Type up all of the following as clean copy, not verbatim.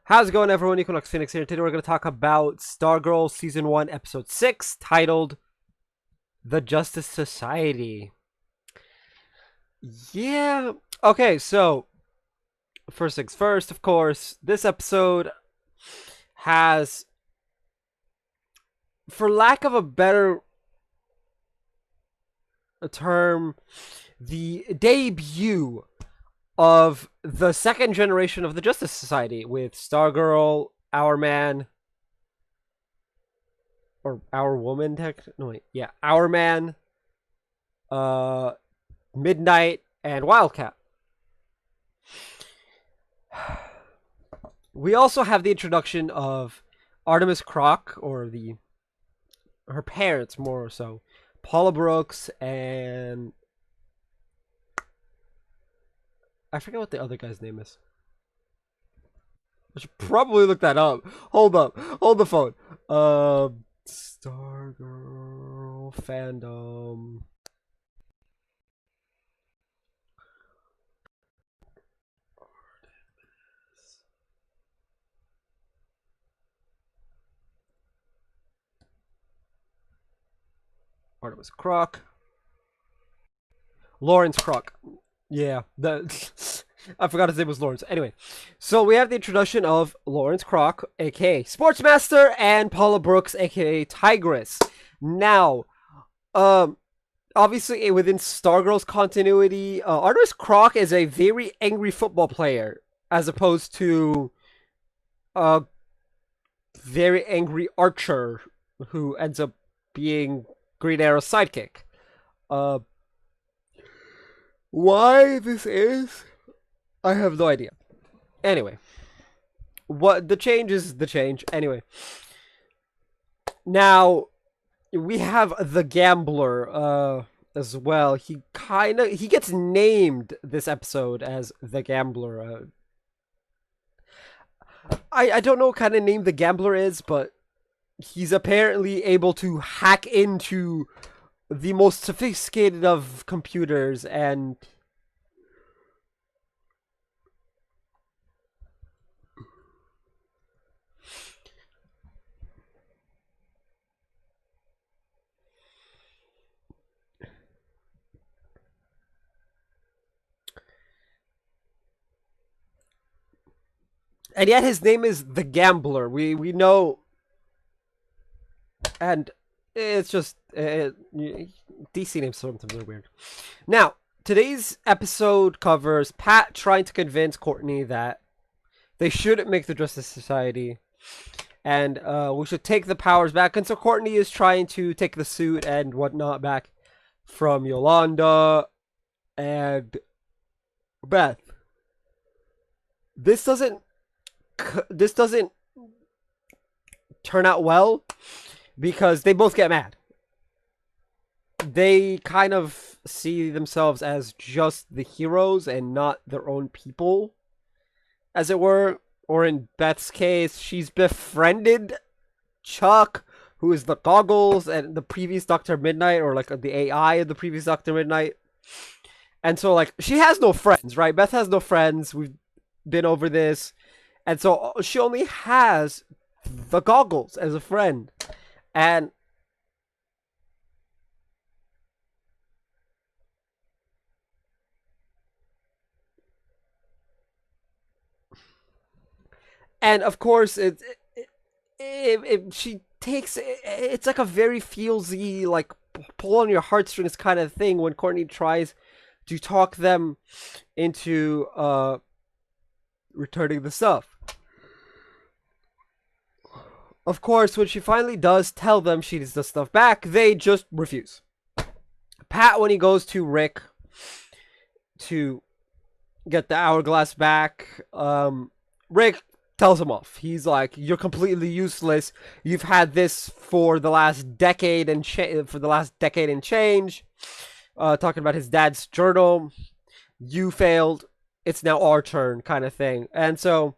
How's it going, everyone? Equinox Phoenix here. Today we're going to talk about Stargirl Season 1, Episode 6, titled The Justice Society. Yeah. Okay, so, first things first, of course, this episode has, for lack of a better term, the debut of the second generation of the Justice Society with Stargirl, Our Man, or Our Woman, no, wait, yeah, Our Man, uh, Midnight, and Wildcat. We also have the introduction of Artemis Croc, or the her parents more so, Paula Brooks, and I forget what the other guy's name is. I should probably look that up. Hold up, hold the phone. Stargirl fandom. Artemis Croc. Lawrence Croc. Yeah, I forgot his name was Lawrence. Anyway, so we have the introduction of Lawrence Croc, aka Sportsmaster, and Paula Brooks, aka Tigress. Now, um, obviously within Stargirl's continuity, Artemis Croc is a very angry football player, as opposed to a very angry archer who ends up being Green Arrow's sidekick. Uh, why this is, I have no idea. Anyway, what the change is the change. Anyway, now we have the gambler as well. He gets named this episode as the gambler. I don't know what kind of name the gambler is, but he's apparently able to hack into the most sophisticated of computers and yet his name is the gambler. We know, and it's just DC names sometimes are weird. Now, today's episode covers Pat trying to convince Courtney that they shouldn't make the Justice Society, and we should take the powers back. And so Courtney is trying to take the suit and whatnot back from Yolanda and Beth. This doesn't this doesn't turn out well because they both get mad. They kind of see themselves as just the heroes and not their own people, as it were. Or in Beth's case, she's befriended Chuck, who is the goggles and the previous Dr. Midnight, or like the AI of the previous Dr. Midnight. And so, like, she has no friends, right? Beth has no friends. We've been over this. And so she only has the goggles as a friend. And of course she takes it's like a very feelsy, like, pull on your heartstrings kind of thing when Courtney tries to talk them into returning the stuff. Of course, when she finally does tell them she needs the stuff back, they just refuse. Pat, when he goes to Rick to get the hourglass back, Rick tells him off. He's like, "You're completely useless. You've had this for the last decade and change." Talking about his dad's journal. You failed. It's now our turn, kind of thing. And so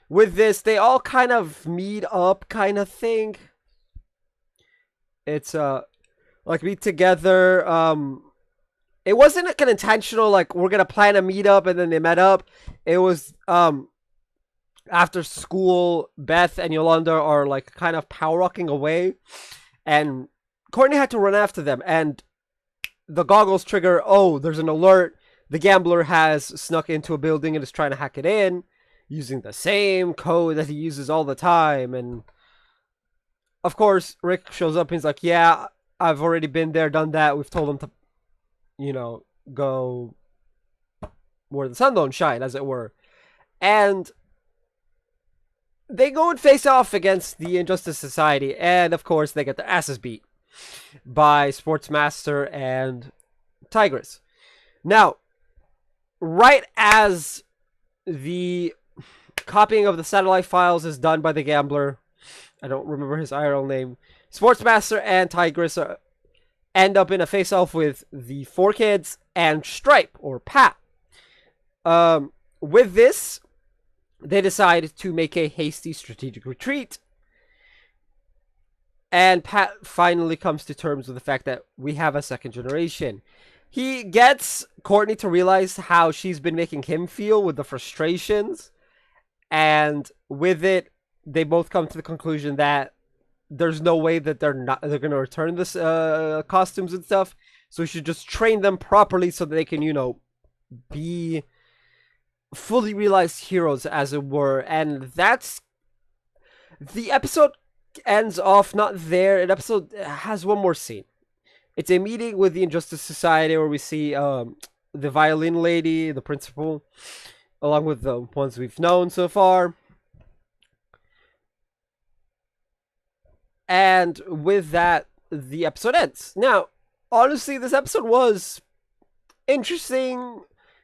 with this, they all kind of meet up, kind of thing. It's like, meet together. It wasn't like an intentional, like, we're gonna plan a meetup and then they met up. It was After school, Beth and Yolanda are like kind of power walking away, and Courtney had to run after them. And the goggles trigger. Oh, there's an alert. The gambler has snuck into a building and is trying to hack it in using the same code that he uses all the time. And of course, Rick shows up and he's like, "Yeah, I've already been there, done that. We've told him to, go where the sun don't shine, as it were." And they go and face off against the Injustice Society, and of course, they get their asses beat by Sportsmaster and Tigress. Now, right as the copying of the satellite files is done by the gambler, I don't remember his IRL name, Sportsmaster and Tigress end up in a face-off with the four kids and S.T.R.I.P.E, or Pat. With this, they decide to make a hasty strategic retreat. And Pat finally comes to terms with the fact that we have a second generation. He gets Courtney to realize how she's been making him feel with the frustrations. And with it, they both come to the conclusion that there's no way that they're going to return this costumes and stuff. So we should just train them properly so that they can, be fully realized heroes, as it were. And that's the episode ends off not there. An episode has one more scene. It's a meeting with the Injustice Society where we see the violin lady, the principal, along with the ones we've known so far. And with that, the episode ends. Now, honestly, this episode was interesting.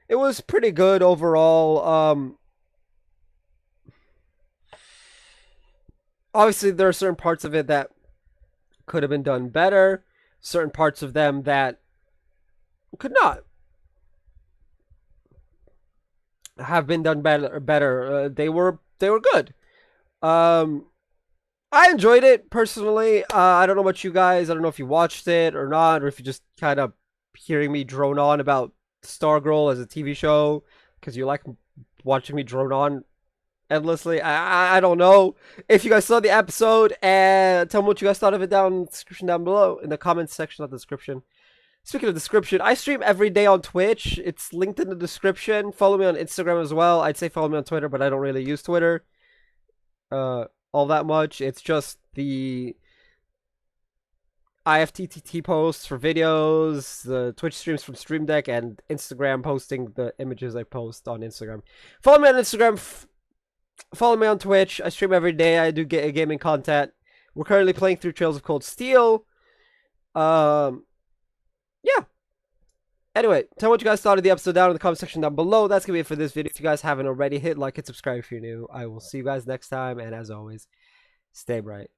It was pretty good overall. Obviously, there are certain parts of it that could have been done better. Certain parts of them that could not have been done better. They were good. I enjoyed it personally. I don't know about you guys. I don't know if you watched it or not, or if you just kind of hearing me drone on about Stargirl as a TV show because you like watching me drone on endlessly. I don't know. If you guys saw the episode, and tell me what you guys thought of it down in the description down below, in the comments section of the description. Speaking of description, I stream every day on Twitch. It's linked in the description. Follow me on Instagram as well. I'd say follow me on Twitter, but I don't really use Twitter all that much. It's just the IFTTT posts for videos, the Twitch streams from Stream Deck, and Instagram posting the images I post on Instagram. Follow me on Instagram. Follow me on Twitch. I stream every day. I do get gaming content. We're currently playing through Trails of Cold Steel. Yeah. Anyway, tell me what you guys thought of the episode down in the comment section down below. That's going to be it for this video. If you guys haven't already, hit like and subscribe if you're new. I will see you guys next time. And as always, stay bright.